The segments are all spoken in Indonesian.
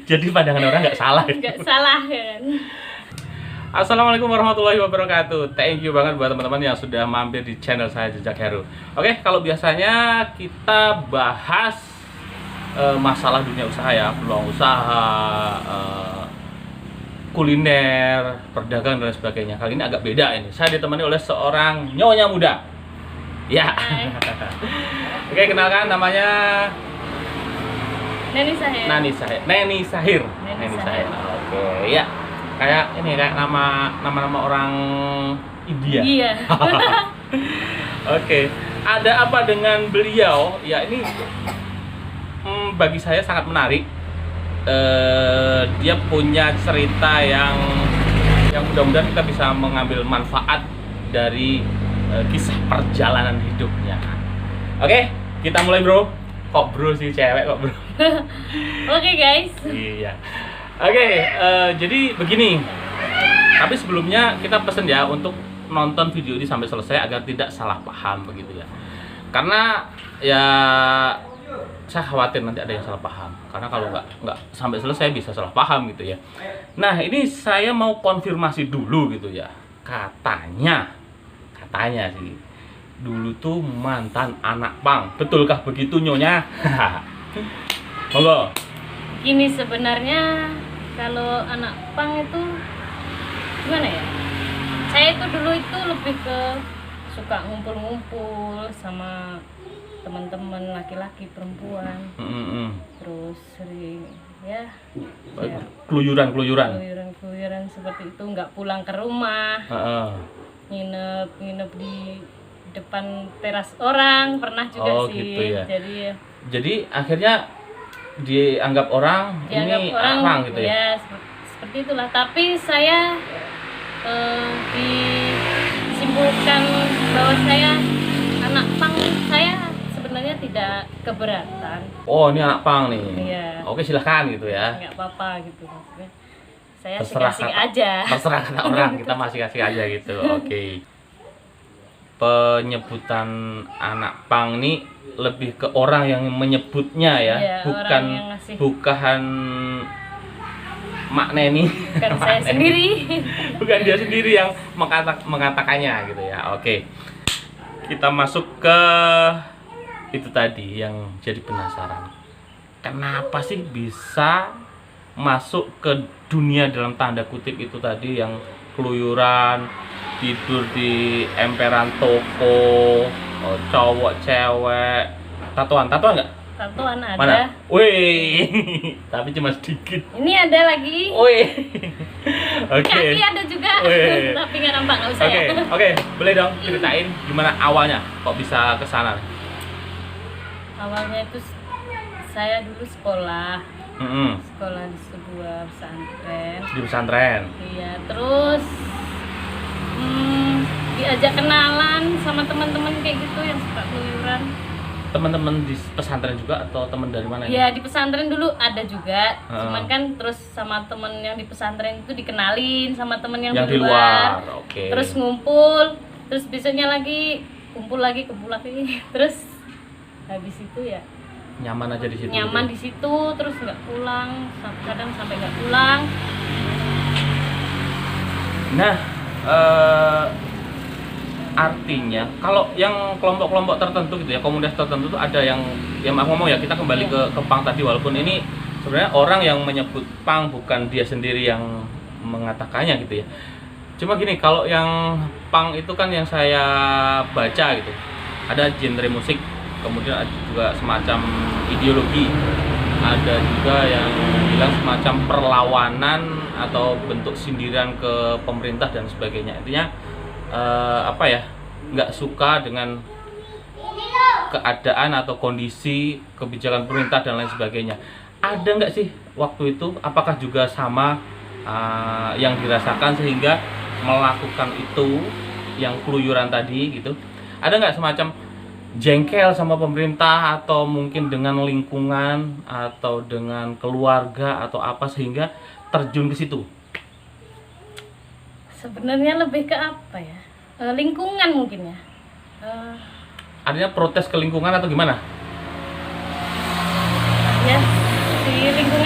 Jadi pandangan orang nggak salah. Nggak salah kan. Assalamualaikum warahmatullahi wabarakatuh. Thank you banget buat teman-teman yang sudah mampir di channel saya Jejak Heru. Oke, kalau biasanya kita bahas masalah dunia usaha ya, peluang usaha, kuliner, perdagangan dan sebagainya. Kali ini agak beda ini. Saya ditemani oleh seorang nyonya muda. Ya. Oke, kenalkan namanya Neni Sahir. Neni Sahir. Oke, ya. Kayak ini kayak nama orang India. Iya. Oke. Ada apa dengan beliau? Ya ini bagi saya sangat menarik. Dia punya cerita yang mudah-mudahan kita bisa mengambil manfaat dari kisah perjalanan hidupnya. Oke, kita mulai bro. Kok bro sih, cewek kok bro? Oke guys. Iya. Oke, jadi begini. Tapi sebelumnya kita pesen ya untuk nonton video ini sampai selesai agar tidak salah paham begitu ya. Karena ya saya khawatir nanti ada yang salah paham. Karena kalau nggak sampai selesai bisa salah paham gitu ya. Nah ini saya mau konfirmasi dulu gitu ya. Katanya sih dulu tuh mantan anak pang. Betulkah begitu nyonya? Monggo. Gini sebenarnya kalau anak pang itu gimana ya? Saya itu dulu itu lebih ke suka ngumpul-ngumpul sama teman-teman laki-laki perempuan. Terus sering ya keluyuran seperti itu, nggak pulang ke rumah. Nginep di depan teras orang pernah juga sih. Gitu ya. Jadi akhirnya dianggap orang gitu ya. Seperti itulah. Tapi saya disimpulkan bahwa saya anak pang, saya sebenarnya tidak keberatan. Oh ini anak pang nih. Iya. Oke silahkan gitu ya. Nggak apa-apa gitu maksudnya. Saya terserah asik-asik aja. Terserah kata orang, kita masih kasih aja gitu. Oke. Penyebutan anak pang nih lebih ke orang yang menyebutnya ya, iya, bukan Mak Neni. Bukan saya sendiri. Bukan dia sendiri yang mengatakannya gitu ya. Oke. Kita masuk ke itu tadi yang jadi penasaran. Kenapa sih bisa masuk ke dunia dalam tanda kutip itu tadi yang keluyuran, tidur di emperan toko, cowok cewek, tatoan nggak? Tatoan ada. Mana? Wih, tapi cuma sedikit. Ini ada lagi. Wih, oke. Kaki ada juga. Tapi nggak nampak, nggak usah ya. Oke, boleh dong ceritain gimana awalnya kok bisa ke sana? Awalnya itu saya dulu sekolah di sebuah pesantren. Di pesantren. Iya, terus diajak kenalan sama teman-teman kayak gitu yang suka keluyuran. Teman-teman di pesantren juga atau teman dari mana? Ya di pesantren dulu ada juga, cuman kan terus sama temen yang di pesantren itu dikenalin sama temen yang di luar. Okay. Terus ngumpul, terus besoknya lagi kumpul lagi, terus habis itu ya nyaman aja di situ. Nyaman di situ, terus nggak pulang, kadang sampai nggak pulang. Nah, artinya kalau yang kelompok-kelompok tertentu gitu ya, komunitas tertentu tuh ada yang aku ngomong ya, kita kembali ke pang tadi, walaupun ini sebenarnya orang yang menyebut pang, bukan dia sendiri yang mengatakannya gitu ya. Cuma gini, kalau yang pang itu kan yang saya baca gitu, ada genre musik, kemudian ada juga semacam ideologi, ada juga yang bilang semacam perlawanan atau bentuk sindiran ke pemerintah dan sebagainya. Intinya nggak suka dengan keadaan atau kondisi kebijakan pemerintah dan lain sebagainya. Ada nggak sih waktu itu, apakah juga sama yang dirasakan sehingga melakukan itu, yang keluyuran tadi gitu? Ada nggak semacam jengkel sama pemerintah atau mungkin dengan lingkungan atau dengan keluarga atau apa sehingga terjun ke situ? Sebenarnya lebih ke apa ya? Lingkungan mungkin ya. Artinya protes ke lingkungan atau gimana? Ya, si lingkungan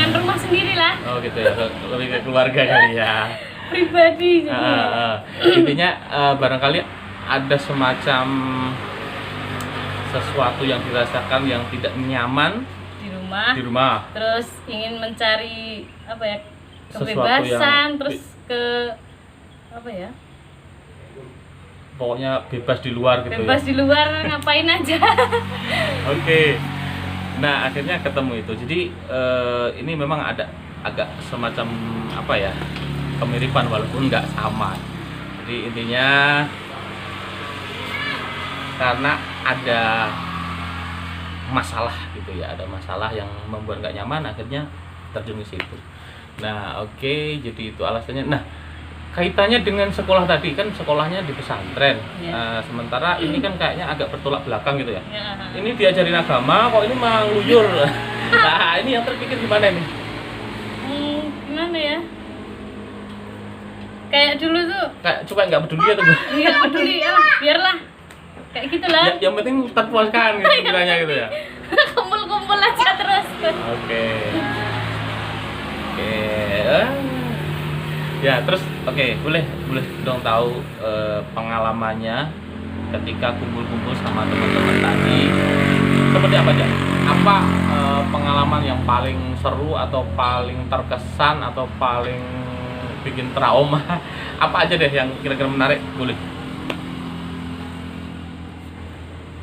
Oh gitu ya, lebih ke keluarga kali ya. Pribadi jadi. Intinya barangkali ada semacam sesuatu yang dirasakan yang tidak nyaman di rumah. Terus ingin mencari apa ya? Kebebasan, terus ke apa ya? Pokoknya bebas di luar gitu. Bebas di luar ngapain aja. Oke. Nah, akhirnya ketemu itu. Jadi ini memang ada agak semacam apa ya? Kemiripan walaupun nggak sama. Jadi intinya karena ada masalah gitu ya, ada masalah yang membuat nggak nyaman, akhirnya terjun ke situ. Nah, oke, jadi itu alasannya. Nah, kaitannya dengan sekolah tadi, kan sekolahnya di pesantren. Sementara ini kan kayaknya agak bertolak belakang gitu ya. Ini diajarin agama, kok ini malah ngeluyur. Nah, ini yang terpikir gimana ini? Gimana ya? Kayak dulu tuh. Kayak coba nggak peduli ya tuh. Nggak peduli ya, biarlah. Kayak gitulah. Yang penting terpuaskan gitu kiranya gitu ya. Kumpul-kumpul aja terus. Oke. Ya terus boleh dong tahu pengalamannya ketika kumpul-kumpul sama teman-teman tadi seperti apa aja? Apa pengalaman yang paling seru atau paling terkesan atau paling bikin trauma? Apa aja deh yang kira-kira menarik, boleh?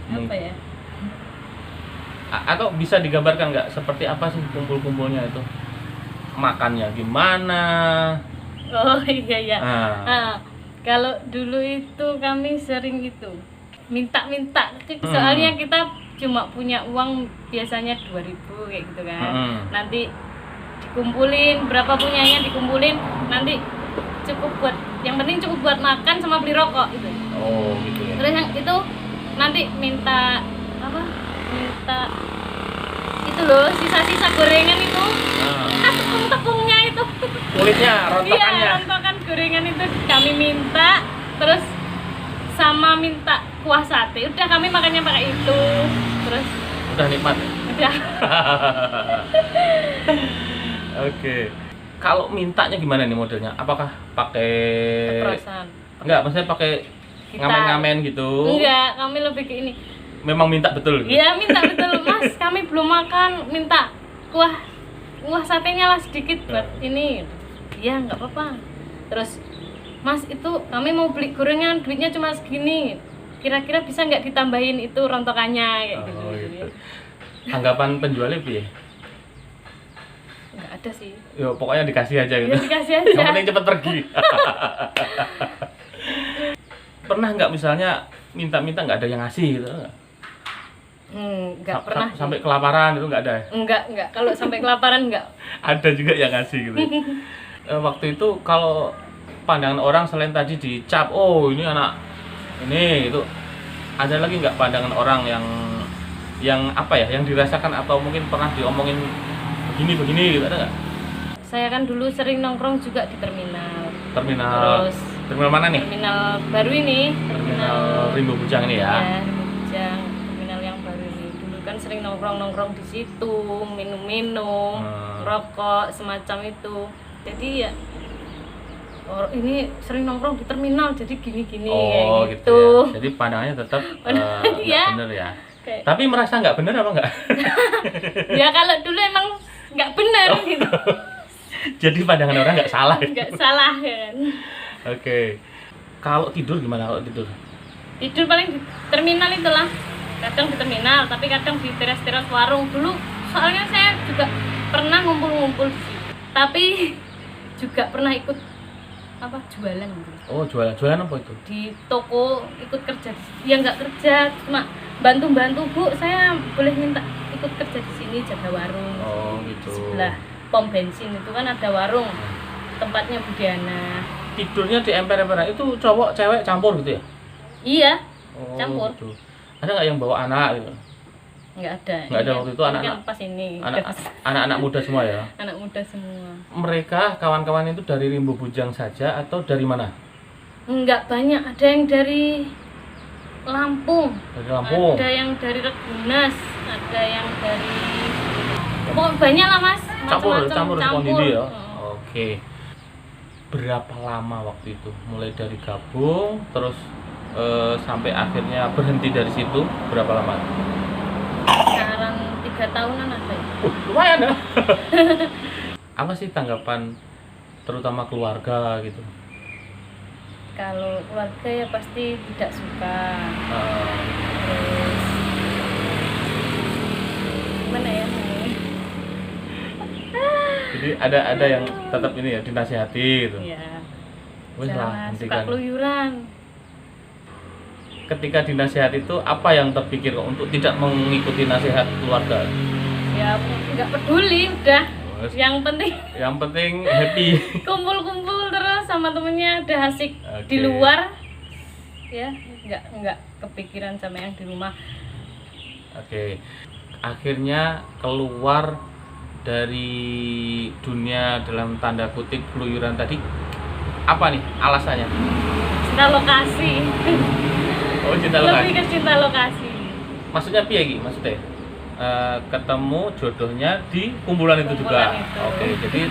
Apa ya? Atau bisa digambarkan nggak seperti apa sih kumpul-kumpulnya itu? Makannya gimana? Oh iya. Kalau dulu itu kami sering itu minta. Soalnya kita cuma punya uang biasanya 2.000 kayak gitu kan. Nanti dikumpulin, berapa punyanya dikumpulin, nanti cukup buat, yang penting cukup buat makan sama beli rokok gitu. Oh gitu ya. Terus yang itu nanti minta itu loh, sisa-sisa gorengan itu. Tepung-tepungnya itu. Kulitnya, rontokannya. Iya, rontokan gorengan itu kami minta, terus sama minta kuah sate. Udah kami makannya pakai itu. Terus udah nikmat. Udah. Oke. Kalau mintanya gimana nih modelnya? Apakah pakai kekerasan? Enggak, maksudnya pakai ngamen-ngamen gitu. Enggak, kami lebih ke ini. Memang minta betul gitu? Iya, minta betul. Mas, kami belum makan, minta kuah satenya lah sedikit buat ini. Iya, enggak apa-apa. Terus, Mas, itu kami mau beli gorengan, duitnya cuma segini. Kira-kira bisa nggak ditambahin itu rontokannya kayak gitu. Anggapan penjualnya piye? Nggak ada sih. Yo, pokoknya dikasih aja gitu. Ya, dikasih aja. Yang penting cepet pergi. Pernah nggak misalnya minta-minta nggak ada yang ngasih gitu? Nggak pernah. Sampai kelaparan itu nggak ada? Enggak. Kalau sampai kelaparan nggak. Ada juga yang ngasih gitu. Waktu itu kalau pandangan orang selain tadi dicap, oh ini anak ini itu, ada lagi nggak pandangan orang yang apa ya, yang dirasakan atau mungkin pernah diomongin begini gitu, ada nggak? Saya kan dulu sering nongkrong juga di terminal. Terus terminal mana nih? Terminal baru ini. Terminal Rimbo Bujang ini ya? Ya, Rimbo Bujang, terminal yang baru ini. Dulu kan sering nongkrong di situ, minum, rokok semacam itu. Jadi ya, ini sering nongkrong di terminal, jadi gini-gini kayak gitu. Ya. Jadi pandangannya tetap ya. bener ya. Kayak. Tapi merasa nggak bener apa nggak? Ya kalau dulu emang nggak bener gitu. Jadi pandangan orang nggak salah. Nggak salah kan. Oke. Kalau tidur gimana kalau tidur? Tidur paling di terminal itulah. Kadang di terminal, tapi kadang di teras-teras warung. Dulu soalnya saya juga pernah ngumpul-ngumpul di situ. Tapi juga pernah ikut jualan gitu. Oh, jualan apa itu? Di toko, ikut kerja. Ya nggak kerja, cuma bantu-bantu, Bu. Saya boleh minta ikut kerja di sini, jaga warung. Oh, gitu. Sebelah pom bensin itu kan ada warung. Tempatnya Bu Diana. Tidurnya di emper-emper itu cowok cewek campur gitu ya? Iya. Oh, campur. Gitu. Ada nggak yang bawa anak gitu? Nggak ada. Nggak ada waktu itu anak-anak. Kan pas ini. Anak-anak muda semua ya? Anak muda semua. Mereka kawan-kawan itu dari Rimbo Bujang saja atau dari mana? Enggak banyak, ada yang dari Lampung. Dari Lampung. Ada yang dari Regunas, ada yang dari pokoknya banyak lah Mas. campur sendiri ya. Heeh. Oke. Berapa lama waktu itu? Mulai dari gabung terus sampai akhirnya berhenti dari situ berapa lama? Sekarang 3 tahunan ada. Lumayan ya. Apa sih tanggapan terutama keluarga gitu? Kalau keluarga ya pasti tidak suka. Eh, Terus gimana ya? jadi ada yang tetap ini ya dinasihati gitu. Iya. Wes lah, Jangan suka hentikan. keluyuran. Ketika dinasihat itu apa yang terpikir kok untuk tidak mengikuti nasihat keluarga? Ya nggak peduli udah. Wes, Yang penting happy. kumpul-kumpul terus sama temennya udah asik Oke. di luar. Ya, nggak kepikiran sama yang di rumah. Oke. Akhirnya keluar dari dunia dalam tanda kutip keluyuran tadi. Apa nih alasannya? Cinta lokasi. Oh, cinta lokasi. Lebih ke cinta lokasi. Maksudnya piye iki? Maksudnya ketemu jodohnya di kumpulan itu juga. Kumpulan itu. Oke, jadi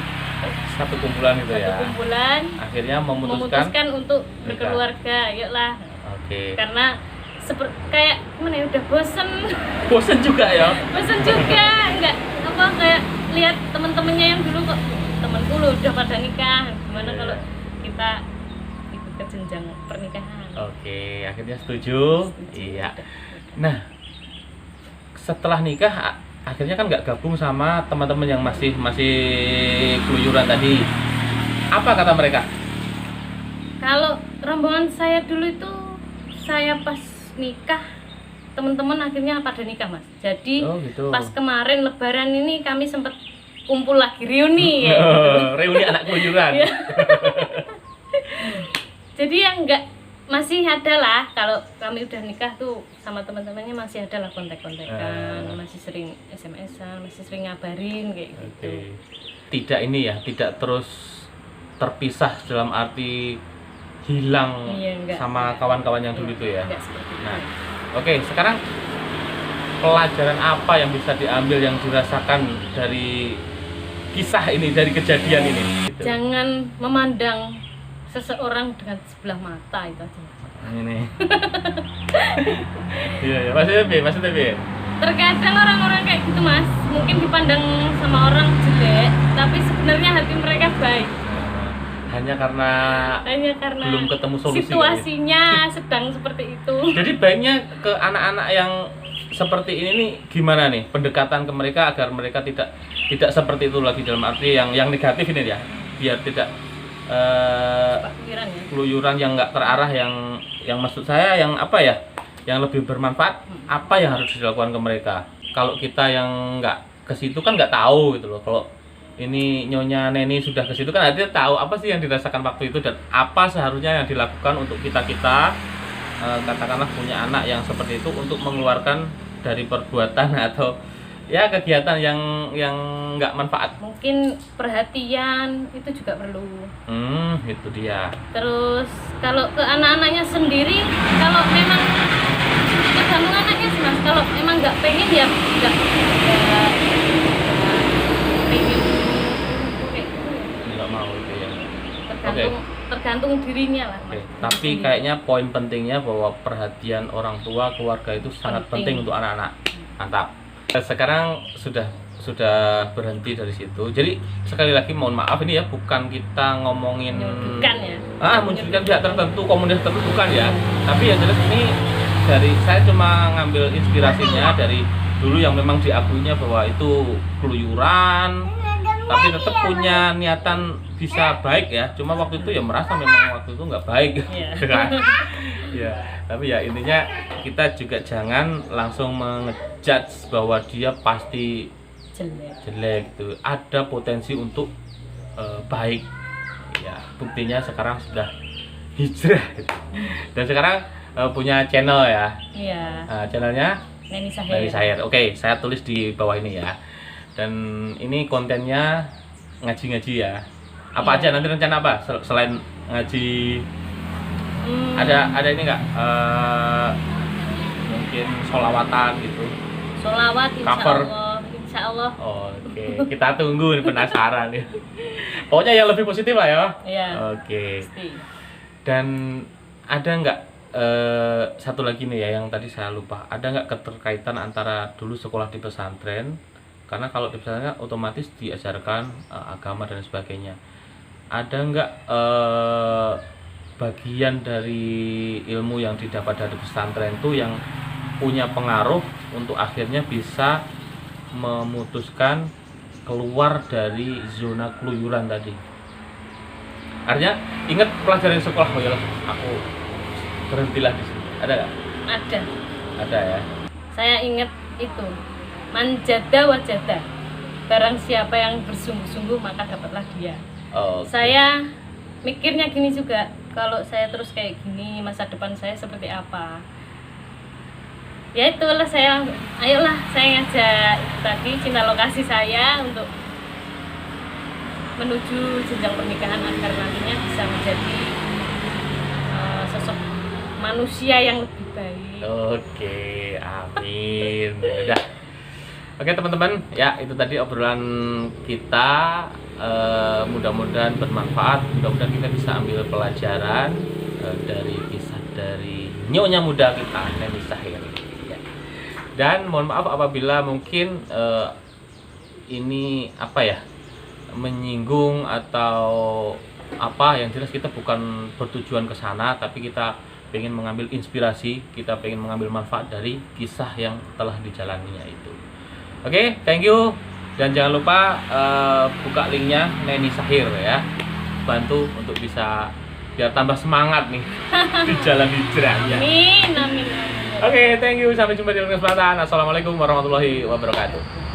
satu kumpulan itu ya. Satu kumpulan Akhirnya memutuskan untuk nikah. berkeluarga. Yuklah. Oke. Karena kayak gimana ya, udah bosen. Bosen juga ya. Bosen juga, enggak apa kayak lihat teman-temannya yang dulu kok temanku lu udah pada nikah. Gimana Iya. kalau kita ikut ke jenjang pernikahan? Oke, akhirnya setuju. Iya. Nah, setelah nikah akhirnya kan nggak gabung sama teman-teman yang masih keluyuran tadi. Apa kata mereka? Kalau rombongan saya dulu itu saya pas nikah teman-teman akhirnya pada nikah mas. Jadi Oh, gitu. pas kemarin Lebaran ini kami sempat kumpul lagi reuni ya. Reuni anak keluyuran. Iya. Jadi yang enggak masih ada lah kalau kami udah nikah tuh sama teman-temannya masih ada lah kontak-kontakan, masih sering SMS-an, masih sering ngabarin kayak gitu. Oke. Tidak ini ya, tidak terus terpisah dalam arti hilang Iya, enggak. sama kawan-kawan yang dulu itu ya. Enggak seperti itu. Nah, oke, sekarang pelajaran apa yang bisa diambil yang dirasakan dari kisah ini, dari kejadian ini? Gitu. Jangan memandang seseorang dengan sebelah mata itu aja. Ini. Iya, ya. Maksudnya B. Terkadang orang-orang kayak gitu mas, mungkin dipandang sama orang jelek, tapi sebenarnya hati mereka baik. Hanya karena belum ketemu solusi. Situasinya sedang seperti itu. Jadi baiknya ke anak-anak yang seperti ini nih gimana nih pendekatan ke mereka agar mereka tidak seperti itu lagi, dalam arti yang negatif ini ya, biar tidak Pikiran ya. keluyuran yang nggak terarah, yang maksud saya yang apa ya, yang lebih bermanfaat. Apa yang harus dilakukan ke mereka? Kalau kita yang nggak ke situ kan nggak tahu gitu loh. Kalau ini Nyonya Neni sudah ke situ kan artinya tahu apa sih yang dirasakan waktu itu dan apa seharusnya yang dilakukan untuk kita katakanlah punya anak yang seperti itu, untuk mengeluarkan dari perbuatan atau ya kegiatan yang nggak manfaat. Mungkin perhatian itu juga perlu. Itu dia. Terus kalau ke anak-anaknya sendiri, kalau memang tergantung anaknya sih mas. Kalau memang nggak pengen ya nggak pengen kayak gitu ya. Nggak mau itu ya. Tergantung dirinya lah mas. Oke. Tapi kayaknya poin pentingnya bahwa perhatian orang tua, keluarga itu sangat penting untuk anak-anak. Mantap. Sekarang sudah berhenti dari situ. Jadi sekali lagi mohon maaf ini ya, bukan kita ngomongin Menyudutkan ya. Menyudutkan pihak tertentu, komunitas tertentu, bukan ya. Tapi yang jelas ini dari saya cuma ngambil inspirasinya dari dulu yang memang diakuinya bahwa itu keluyuran, tapi tetap punya niatan bisa baik ya. Cuma waktu itu ya merasa memang waktu itu nggak baik. Iya. Kan? Ya, tapi ya intinya kita juga jangan langsung ngejudge bahwa dia pasti jelek gitu. Ada potensi untuk baik. Ya, buktinya sekarang sudah hijrah gitu. Dan sekarang punya channel ya. Iya. Channelnya Neni Neni Sahir. Sahir. Oke, saya tulis di bawah ini ya. Dan ini kontennya ngaji-ngaji ya. Apa aja nanti rencana apa selain ngaji? Ada ini nggak? Mungkin sholawatan gitu. Sholawat Cover. insya Allah Allah. Oke, kita tunggu nih, penasaran ya. Pokoknya yang lebih positif lah ya. Iya. Oke. Pasti. Dan ada nggak satu lagi nih ya yang tadi saya lupa, ada nggak keterkaitan antara dulu sekolah di pesantren, karena kalau di pesantren kan otomatis diajarkan agama dan sebagainya. Ada nggak bagian dari ilmu yang didapat dari pesantren itu yang punya pengaruh untuk akhirnya bisa memutuskan keluar dari zona keluyuran tadi? Artinya ingat pelajaran di sekolah, oh yalah aku berhentilah di sini. Ada nggak? Ada. Ada ya. Saya ingat itu. Manjada wajada. Barang siapa yang bersungguh-sungguh maka dapatlah dia. Oke. Saya mikirnya gini juga, kalau saya terus kayak gini masa depan saya seperti apa? Ya itulah ayolah saya ngajak itu tadi cinta lokasi saya untuk menuju jenjang pernikahan agar nantinya bisa menjadi sosok manusia yang lebih baik. Oke, amin. Udah. Oke teman-teman, ya itu tadi obrolan kita. Mudah-mudahan bermanfaat. Mudah-mudahan kita bisa ambil pelajaran dari kisah dari nyonya muda kita, Neni Sahir. Ya. Dan mohon maaf apabila mungkin ini apa ya, menyinggung atau apa, yang jelas kita bukan bertujuan ke sana, tapi kita pengen mengambil inspirasi, kita pengen mengambil manfaat dari kisah yang telah dijalaninya itu. Oke, thank you, dan jangan lupa buka linknya Neni Sahir ya, bantu untuk bisa biar tambah semangat nih di jalan hijrahnya. Amin, amin, amin. Oke, thank you, sampai jumpa di lain kesempatan. Assalamualaikum warahmatullahi wabarakatuh.